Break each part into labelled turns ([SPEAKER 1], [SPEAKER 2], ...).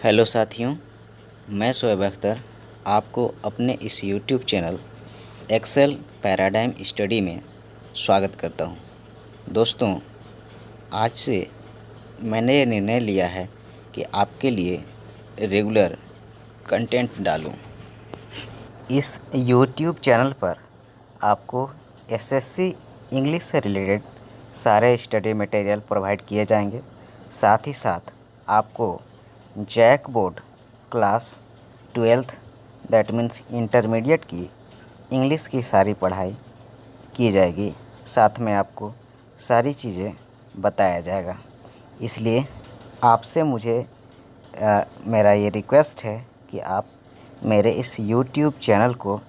[SPEAKER 1] Hello साथियों, मैं शोएब अख्तर आपको अपने इस YouTube channel Excel Paradigm Study में स्वागत करता हूं। दोस्तों, आज से मैंने ये निर्णय लिया है कि आपके लिए रेगुलर कंटेंट डालूं। इस YouTube चैनल पर आपको SSC इंग्लिश से रिलेटेड सारे स्टडी मटेरियल प्रोवाइड किए जाएंगे। साथ ही साथ आपको JAC board class 12th that means intermediate की इंग्लिश की सारी पढ़ाई की जाएगी। साथ में आपको सारी चीज़ें बताया जाएगा। इसलिए आपसे मेरा ये रिक्वेस्ट है कि आप मेरे इस YouTube चैनल को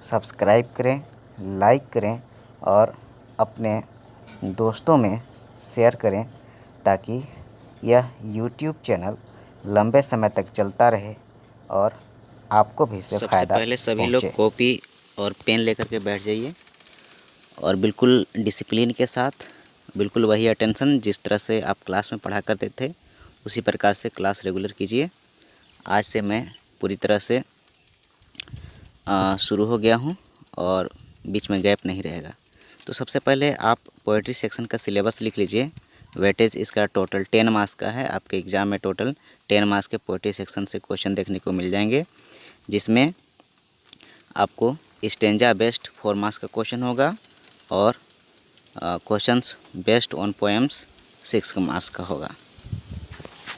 [SPEAKER 1] सब्सक्राइब करें, लाइक करें और अपने दोस्तों में शेयर करें ताकि यह YouTube चैनल लंबे समय तक चलता रहे और आपको भी इससे फ़ायदा
[SPEAKER 2] सबसे पहले सभी लोग
[SPEAKER 1] पहुंचे।
[SPEAKER 2] कॉपी और पेन लेकर के बैठ जाइए और बिल्कुल डिसिप्लिन के साथ, बिल्कुल वही अटेंशन जिस तरह से आप क्लास में पढ़ा करते थे उसी प्रकार से क्लास रेगुलर कीजिए। आज से मैं पूरी तरह से शुरू हो गया हूं और बीच में गैप नहीं रहेगा। तो सबसे पहले आप पोएट्री सेक्शन का सिलेबस लिख लीजिए। वेटेज इसका टोटल 10 मार्क्स का है। आपके एग्ज़ाम में टोटल 10 मार्क्स के पोएट्री सेक्शन से क्वेश्चन देखने को मिल जाएंगे, जिसमें आपको स्टेंजा बेस्ड 4 मार्क्स का क्वेश्चन होगा और questions based on poems 6 marks का होगा।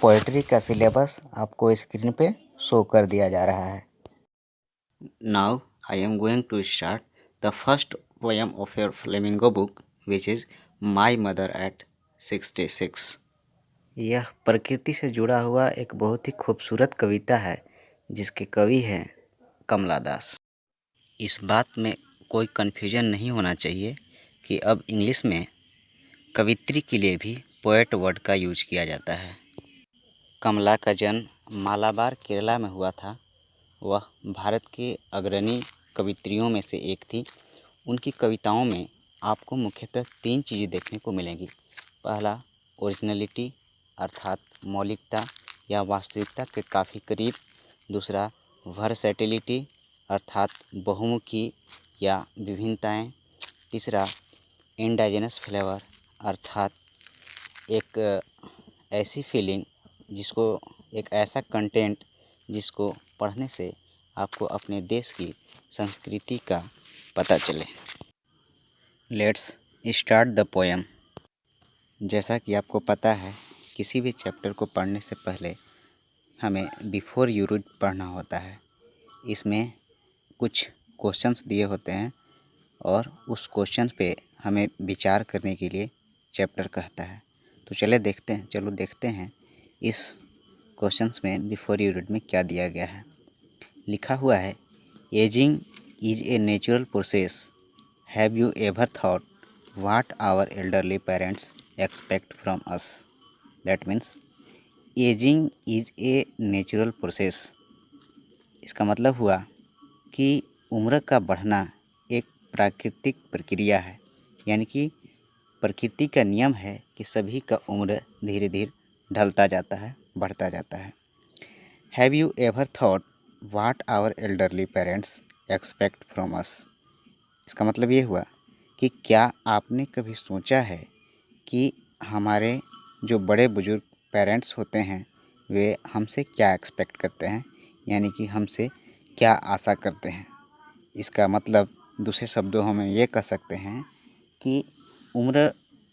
[SPEAKER 1] पोएट्री का सिलेबस आपको स्क्रीन पे शो कर दिया जा रहा है।
[SPEAKER 2] Now I am going to start the first poem of your Flamingo book, which is My Mother at 66.
[SPEAKER 1] यह प्रकृति से जुड़ा हुआ एक बहुत ही खूबसूरत कविता है जिसके कवि हैं कमला दास।
[SPEAKER 2] इस बात में कोई कन्फ्यूजन नहीं होना चाहिए कि अब इंग्लिश में कवित्री के लिए भी पोएट वर्ड का यूज किया जाता है। कमला का जन्म मालाबार केरला में हुआ था। वह भारत के अग्रणी कवित्रियों में से एक थी। उनकी कविताओं में आपको मुख्यतः 3 चीज़ें देखने को मिलेंगी। पहला, ओरिजिनलिटी अर्थात मौलिकता या वास्तविकता के काफ़ी करीब। दूसरा, वर्सैटिलिटी अर्थात बहुमुखी या विभिन्नताएं। तीसरा, इंडाइजेनस फ्लेवर अर्थात एक ऐसी फीलिंग एक ऐसा कंटेंट जिसको पढ़ने से आपको अपने देश की संस्कृति का पता चले। Let's start the poem. जैसा कि आपको पता है, किसी भी चैप्टर को पढ़ने से पहले हमें बिफोर यू रीड पढ़ना होता है। इसमें कुछ क्वेश्चंस दिए होते हैं और उस क्वेश्चन पे हमें विचार करने के लिए चैप्टर कहता है। तो चलो देखते हैं इस क्वेश्चंस में बिफोर यू रीड में क्या दिया गया है। लिखा हुआ है, ageing is a natural process. Have you ever thought what our elderly parents expect from us? That means ageing is a natural process. इसका मतलब हुआ कि उम्र का बढ़ना एक प्राकृतिक प्रक्रिया है, यानी कि प्रकृति का नियम है कि सभी का उम्र धीरे धीरे ढलता जाता है, बढ़ता जाता है। Have you ever thought what our elderly parents expect from us? इसका मतलब ये हुआ कि क्या आपने कभी सोचा है कि हमारे जो बड़े बुजुर्ग पेरेंट्स होते हैं वे हमसे क्या एक्सपेक्ट करते हैं, यानी कि हमसे क्या आशा करते हैं। इसका मतलब दूसरे शब्दों में ये कह सकते हैं कि उम्र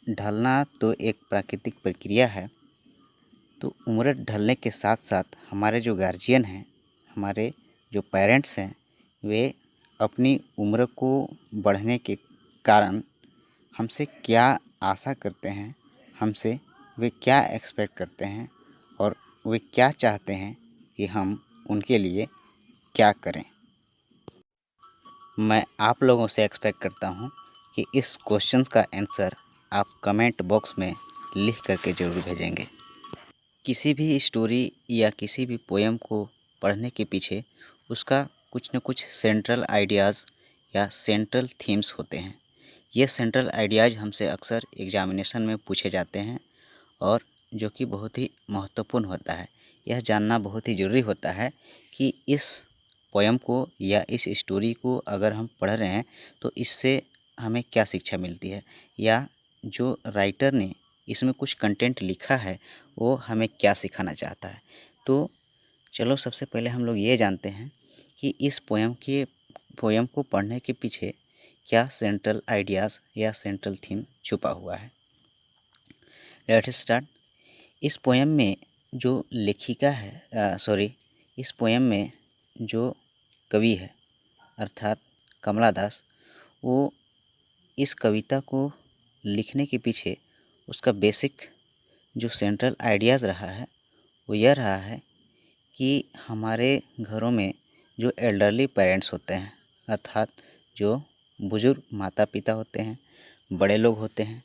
[SPEAKER 2] ढलना तो एक प्राकृतिक प्रक्रिया है। तो उम्र ढलने के साथ साथ हमारे जो गार्जियन हैं, हमारे जो पेरेंट्स हैं, वे अपनी उम्र को बढ़ने के कारण हमसे क्या आशा करते हैं, हमसे वे क्या एक्सपेक्ट करते हैं और वे क्या चाहते हैं कि हम उनके लिए क्या करें। मैं आप लोगों से एक्सपेक्ट करता हूं कि इस क्वेश्चन का आंसर आप कमेंट बॉक्स में लिख करके ज़रूर भेजेंगे। किसी भी स्टोरी या किसी भी पोएम को पढ़ने के पीछे उसका कुछ न कुछ सेंट्रल आइडियाज़ या सेंट्रल थीम्स होते हैं। ये सेंट्रल आइडियाज़ हमसे अक्सर एग्जामिनेशन में पूछे जाते हैं और जो कि बहुत ही महत्वपूर्ण होता है। यह जानना बहुत ही ज़रूरी होता है कि इस पोयम को या इस स्टोरी को अगर हम पढ़ रहे हैं तो इससे हमें क्या शिक्षा मिलती है, या जो राइटर ने इसमें कुछ कंटेंट लिखा है वो हमें क्या सिखाना चाहता है। तो चलो सबसे पहले हम लोग ये जानते हैं कि इस पोयम को पढ़ने के पीछे क्या सेंट्रल आइडियाज़ या सेंट्रल थीम छुपा हुआ है। Let's start. इस पोयम में जो लेखिका है इस पोयम में जो कवि है अर्थात कमला दास, वो इस कविता को लिखने के पीछे उसका बेसिक जो सेंट्रल आइडियाज़ रहा है वो यह रहा है कि हमारे घरों में जो एल्डरली पेरेंट्स होते हैं अर्थात जो बुज़ुर्ग माता पिता होते हैं, बड़े लोग होते हैं,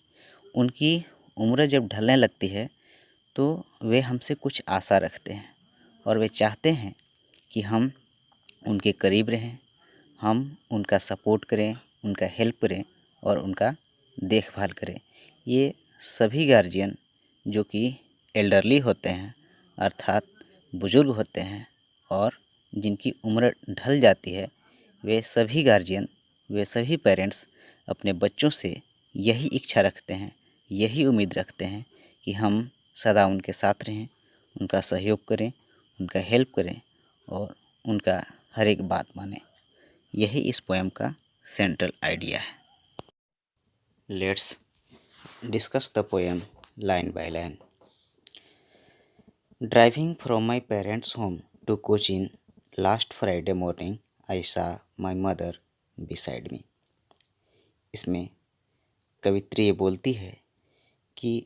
[SPEAKER 2] उनकी उम्र जब ढलने लगती है तो वे हमसे कुछ आशा रखते हैं और वे चाहते हैं कि हम उनके करीब रहें, हम उनका सपोर्ट करें, उनका हेल्प करें और उनका देखभाल करें। ये सभी गार्जियन जो कि एल्डरली होते हैं अर्थात बुज़ुर्ग होते हैं और जिनकी उम्र ढल जाती है, वे सभी गार्जियन, वे सभी पेरेंट्स अपने बच्चों से यही इच्छा रखते हैं, यही उम्मीद रखते हैं कि हम सदा उनके साथ रहें, उनका सहयोग करें, उनका हेल्प करें और उनका हर एक बात मानें। यही इस पोयम का सेंट्रल आइडिया है। Let's discuss the poem line by line. Driving from my parent's home to Cochin last Friday morning I saw my mother beside me. इसमें कवित्री ये बोलती है कि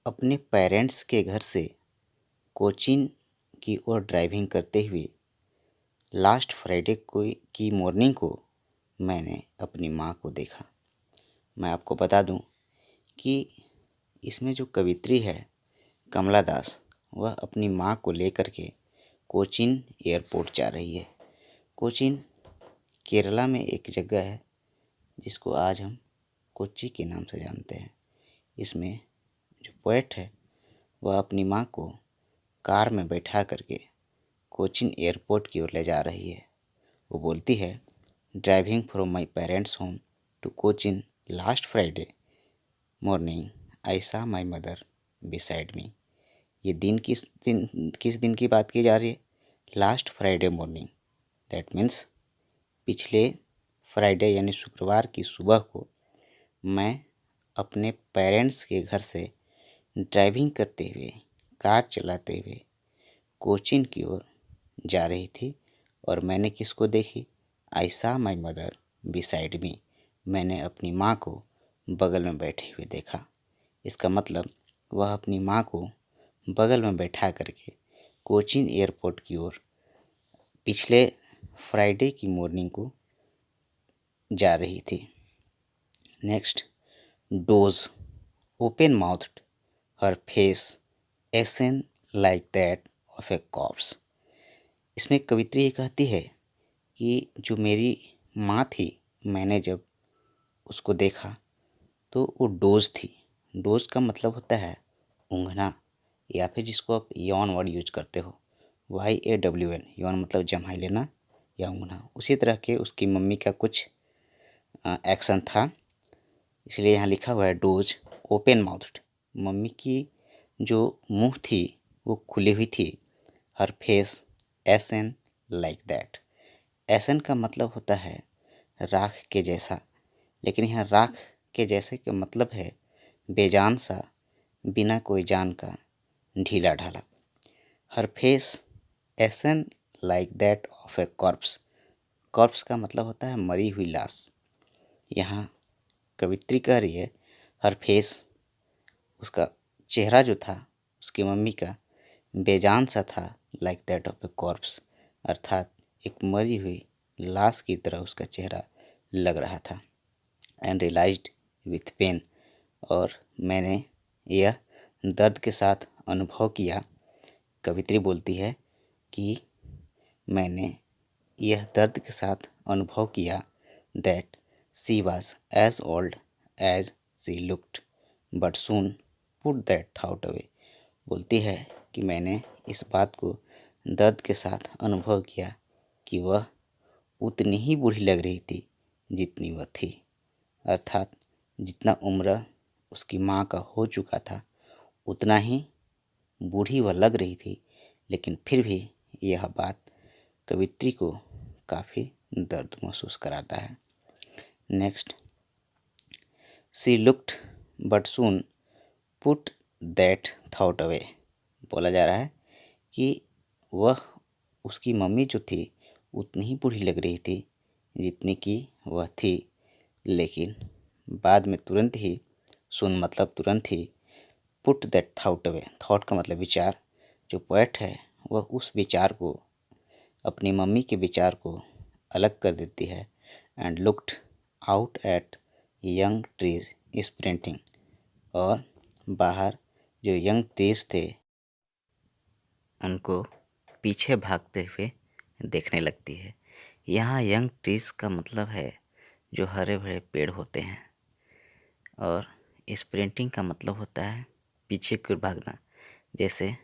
[SPEAKER 2] अपने पेरेंट्स के घर से कोचीन की ओर ड्राइविंग करते हुए लास्ट फ्राइडे की मॉर्निंग को मैंने अपनी माँ को देखा। मैं आपको बता दूं कि इसमें जो कवित्री है कमला दास, वह अपनी माँ को लेकर के कोचीन एयरपोर्ट जा रही है। कोचीन केरला में एक जगह है जिसको आज हम कोच्चि के नाम से जानते हैं। इसमें जो पोएट है वह अपनी माँ को कार में बैठा करके कोचीन एयरपोर्ट की ओर ले जा रही है। वो बोलती है, driving from my parent's home to Cochin last Friday morning I saw my mother beside me. ये किस दिन की बात की जा रही है? Last Friday morning. That means पिछले फ्राइडे यानी शुक्रवार की सुबह को मैं अपने पेरेंट्स के घर से ड्राइविंग करते हुए, कार चलाते हुए कोचीन की ओर जा रही थी और मैंने किसको देखी? आई saw my mother beside me. मैंने अपनी माँ को बगल में बैठे हुए देखा। इसका मतलब वह अपनी माँ को बगल में बैठा करके कोचीन एयरपोर्ट की ओर पिछले फ्राइडे की मॉर्निंग को जा रही थी। Next, those open mouthed her face ashen like that of a corpse. इसमें कवित्री ये कहती है कि जो मेरी माँ थी, मैंने जब उसको देखा तो वो डोज थी। डोज का मतलब होता है ऊँघना, या फिर जिसको आप यौन वर्ड यूज करते हो, YAWN, यौन मतलब जम्हाई लेना या ऊँघना। उसी तरह के उसकी मम्मी का कुछ एक्शन था, इसलिए यहाँ लिखा हुआ है डोज ओपन माउथड। मम्मी की जो मुंह थी वो खुली हुई थी। हर फेस एसन लाइक दैट। एसन का मतलब होता है राख के जैसा, लेकिन यहाँ राख के जैसे का मतलब है बेजान सा, बिना कोई जान का, ढीला ढाला। Her face ashen like that of a corpse. Corpse का मतलब होता है मरी हुई लाश। यहाँ कवित्री कह रही है हर फेस, उसका चेहरा जो था उसकी मम्मी का बेजान सा था, like that of a corps, अर्थात एक मरी हुई लाश की तरह उसका चेहरा लग रहा था। एंड रियलाइज्ड विथ पेन, और मैंने यह दर्द के साथ अनुभव किया। कवित्री बोलती है कि मैंने यह दर्द के साथ अनुभव किया that she was as old as she looked but soon put that thought away. बोलती है कि मैंने इस बात को दर्द के साथ अनुभव किया कि वह उतनी ही बूढ़ी लग रही थी जितनी वह थी, अर्थात जितना उम्र उसकी माँ का हो चुका था उतना ही बूढ़ी वह लग रही थी। लेकिन फिर भी यह बात कवित्री को काफ़ी दर्द महसूस कराता है। Next, she looked but soon put that thought away. बोला जा रहा है कि वह उसकी मम्मी जो थी उतनी ही बूढ़ी लग रही थी जितनी कि वह थी, लेकिन बाद में तुरंत ही, सुन मतलब तुरंत ही, put that thought away, thought का मतलब विचार, जो पोएट है वह उस विचार को, अपनी मम्मी के विचार को अलग कर देती है। And looked out at young trees sprinting, और बाहर जो यंग ट्रीज थे उनको पीछे भागते हुए देखने लगती है। यहाँ यंग ट्रीज का मतलब है जो हरे भरे पेड़ होते हैं, और स्प्रिंटिंग का मतलब होता है पीछे की ओर भागना। जैसे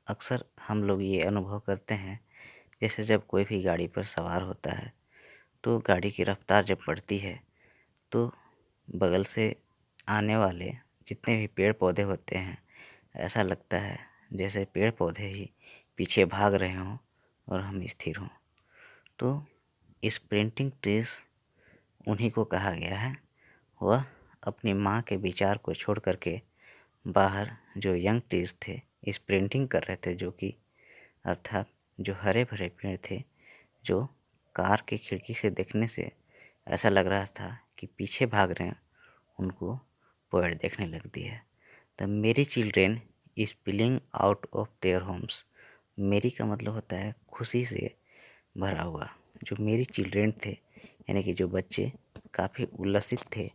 [SPEAKER 2] अक्सर हम लोग ये अनुभव करते हैं, जैसे जब कोई भी गाड़ी पर सवार होता है तो गाड़ी की रफ्तार जब बढ़ती है तो बगल से आने वाले जितने भी पेड़ पौधे होते हैं, ऐसा लगता है जैसे पेड़ पौधे ही पीछे भाग रहे हों और हम स्थिर हों। तो स्प्रिंटिंग ट्रीज उन्हीं को कहा गया है। वह अपनी माँ के विचार को छोड़ करके बाहर जो यंग ट्रीज थे स्प्रिंटिंग कर रहे थे, जो कि अर्थात जो हरे भरे पेड़ थे, जो कार की खिड़की से देखने से ऐसा लग रहा था कि पीछे भाग रहे हैं, उनको पोएट देखने लगती है। द मेरी children spilling out of their homes. मेरी का मतलब होता है खुशी से भरा हुआ। जो मेरी चिल्ड्रेन थे यानी कि जो बच्चे काफ़ी उल्लसित थे,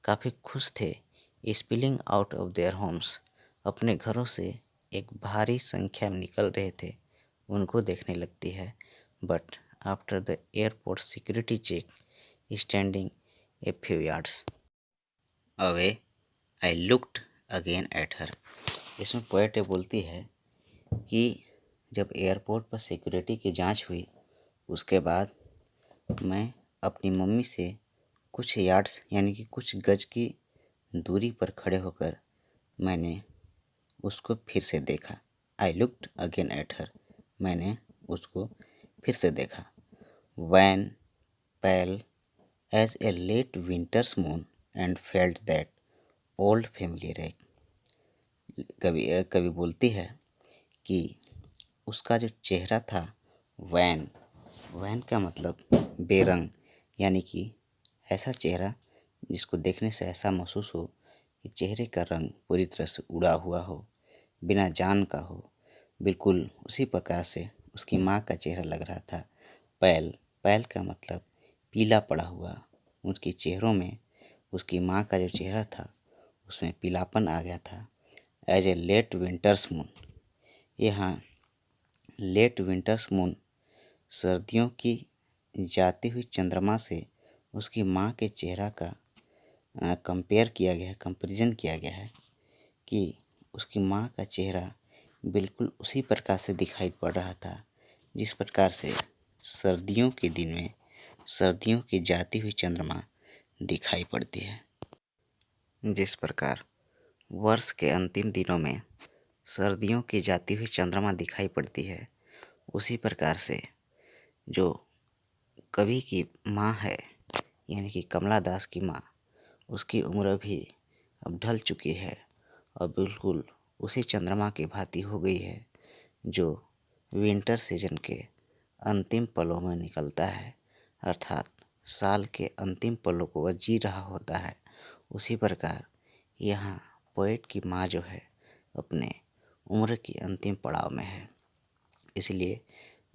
[SPEAKER 2] काफ़ी खुश थे, spilling out of their homes, अपने घरों से एक भारी संख्या में निकल रहे थे, उनको देखने लगती है। But after the airport security check standing a few yards away I looked again at her. इसमें पोएट बोलती है कि जब एयरपोर्ट पर सिक्योरिटी की जांच हुई उसके बाद मैं अपनी मम्मी से कुछ यार्ड्स यानी कि कुछ गज की दूरी पर खड़े होकर मैंने उसको फिर से देखा। I looked again at her, मैंने उसको फिर से देखा। Wan pale as a late winter's moon and felt that old familiar ache. कवि बोलती है कि उसका जो चेहरा था, वैन, वैन का मतलब बेरंग, यानी कि ऐसा चेहरा जिसको देखने से ऐसा महसूस हो कि चेहरे का रंग पूरी तरह से उड़ा हुआ हो, बिना जान का हो। बिल्कुल उसी प्रकार से उसकी माँ का चेहरा लग रहा था। पैल, पैल का मतलब पीला पड़ा हुआ। उसके चेहरों में उसकी माँ का जो चेहरा था उसमें पीलापन आ गया था। As a late winter's moon, यहाँ लेट विंटर्स मून सर्दियों की जाती हुई चंद्रमा से उसकी माँ के चेहरा का कंपेयर किया गया है, कंपैरिजन किया गया है कि उसकी माँ का चेहरा बिल्कुल उसी प्रकार से दिखाई पड़ रहा था जिस प्रकार से सर्दियों के दिन में सर्दियों की जाती हुई चंद्रमा दिखाई पड़ती है। जिस प्रकार वर्ष के अंतिम दिनों में सर्दियों की जाती हुई चंद्रमा दिखाई पड़ती है, उसी प्रकार से जो कवि की माँ है यानी कि कमला दास की माँ, उसकी उम्र भी अब ढल चुकी है और बिल्कुल उसी चंद्रमा की भांति हो गई है जो विंटर सीजन के अंतिम पलों में निकलता है, अर्थात साल के अंतिम पलों को वह जी रहा होता है। उसी प्रकार यहाँ पोएट की माँ जो है अपने उम्र की अंतिम पड़ाव में है, इसलिए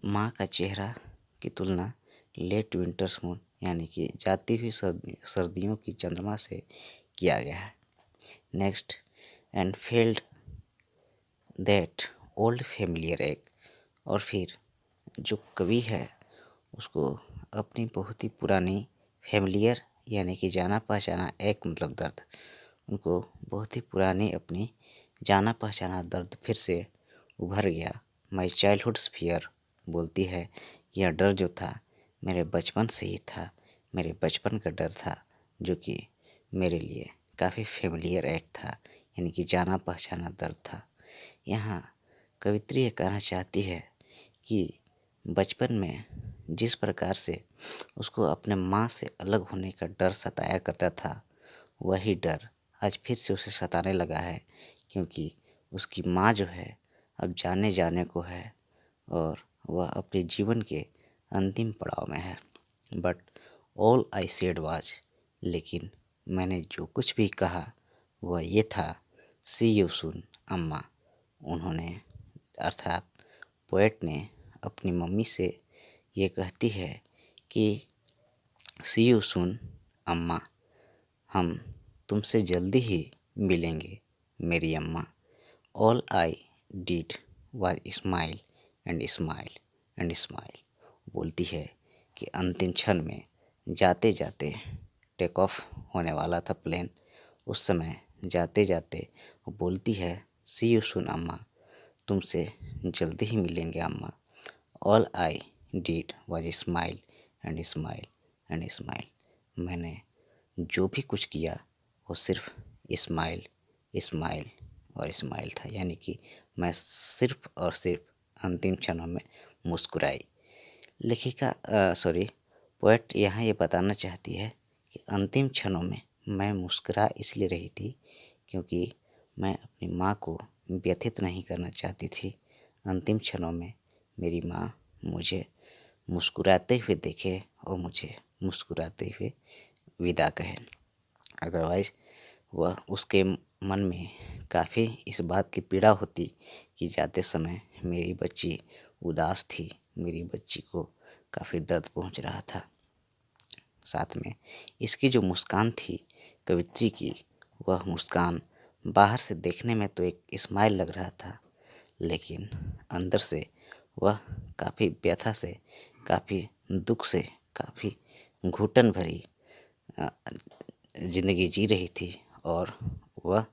[SPEAKER 2] माँ का चेहरा की तुलना लेट विंटर्स मून यानी कि जाती हुई सर्दियों की चंद्रमा से किया गया है। Next, and failed that old familiar एक, और फिर जो कवि है उसको अपनी बहुत ही पुरानी फेमिलियर यानी कि जाना पहचाना एक मतलब दर्द, उनको बहुत ही पुरानी अपनी जाना पहचाना दर्द फिर से उभर गया माई चाइल्डहुड्स फियर, बोलती है यह डर जो था मेरे बचपन से ही था, मेरे बचपन का डर था, जो कि मेरे लिए काफ़ी फेमिलियर एक्ट था, यानी कि जाना पहचाना डर था। यहाँ कवित्री ये कहना चाहती है कि बचपन में जिस प्रकार से उसको अपने माँ से अलग होने का डर सताया करता था, वही डर आज फिर से उसे सताने लगा है, क्योंकि उसकी माँ जो है अब जाने जाने को है और वह अपने जीवन के अंतिम पड़ाव में है। But all I said was, लेकिन मैंने जो कुछ भी कहा वह ये था, सी यू सून अम्मा। उन्होंने अर्थात पोएट ने अपनी मम्मी से ये कहती है कि सी यू सून अम्मा, हम तुमसे जल्दी ही मिलेंगे मेरी अम्मा। All I did was smile and smile and smile, बोलती है कि अंतिम क्षण में जाते जाते टेक ऑफ होने वाला था प्लेन, उस समय जाते जाते वो बोलती है सी यू सून अम्मा, तुमसे जल्दी ही मिलेंगे अम्मा। All I did was smile and smile and smile, मैंने जो भी कुछ किया वो सिर्फ स्माइल स्माइल और स्माइल था, यानी कि मैं सिर्फ और सिर्फ अंतिम क्षणों में मुस्कुराई। लेखिका पोएट यहाँ ये बताना चाहती है कि अंतिम क्षणों में मैं मुस्कुरा इसलिए रही थी क्योंकि मैं अपनी माँ को व्यथित नहीं करना चाहती थी। अंतिम क्षणों में मेरी माँ मुझे मुस्कुराते हुए देखे और मुझे मुस्कुराते हुए विदा कहे। अदरवाइज़ वह उसके मन में काफ़ी इस बात की पीड़ा होती कि जाते समय मेरी बच्ची उदास थी, मेरी बच्ची को काफ़ी दर्द पहुंच रहा था। साथ में इसकी जो मुस्कान थी कवित्री की, वह मुस्कान बाहर से देखने में तो एक स्माइल लग रहा था, लेकिन अंदर से वह काफ़ी व्यथा से, काफ़ी दुख से, काफ़ी घुटन भरी ज़िंदगी जी रही थी और वह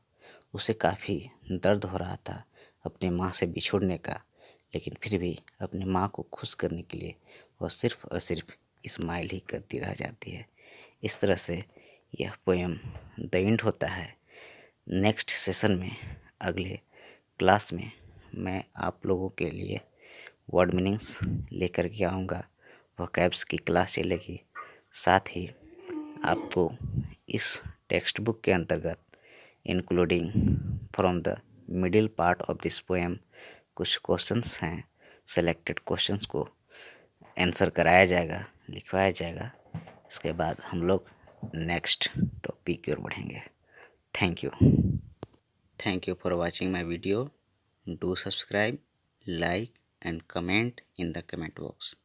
[SPEAKER 2] उसे काफ़ी दर्द हो रहा था अपनी माँ से बिछुड़ने का, लेकिन फिर भी अपनी माँ को खुश करने के लिए वह सिर्फ और सिर्फ स्माइल ही करती रह जाती है। इस तरह से यह पोएम द एंड होता है। नेक्स्ट सेशन में, अगले क्लास में मैं आप लोगों के लिए वर्ड मीनिंग्स लेकर के आऊँगा, वोकैब्स की क्लास चलेगी। साथ ही आपको इस टेक्स्ट बुक के अंतर्गत including from the middle part of this poem कुछ क्वेश्चंस हैं, सेलेक्टेड क्वेश्चंस को आंसर कराया जाएगा, लिखवाया जाएगा। इसके बाद हम लोग नेक्स्ट टॉपिक की ओर बढ़ेंगे। Thank you for watching my video. Do subscribe, like and comment in the comment box.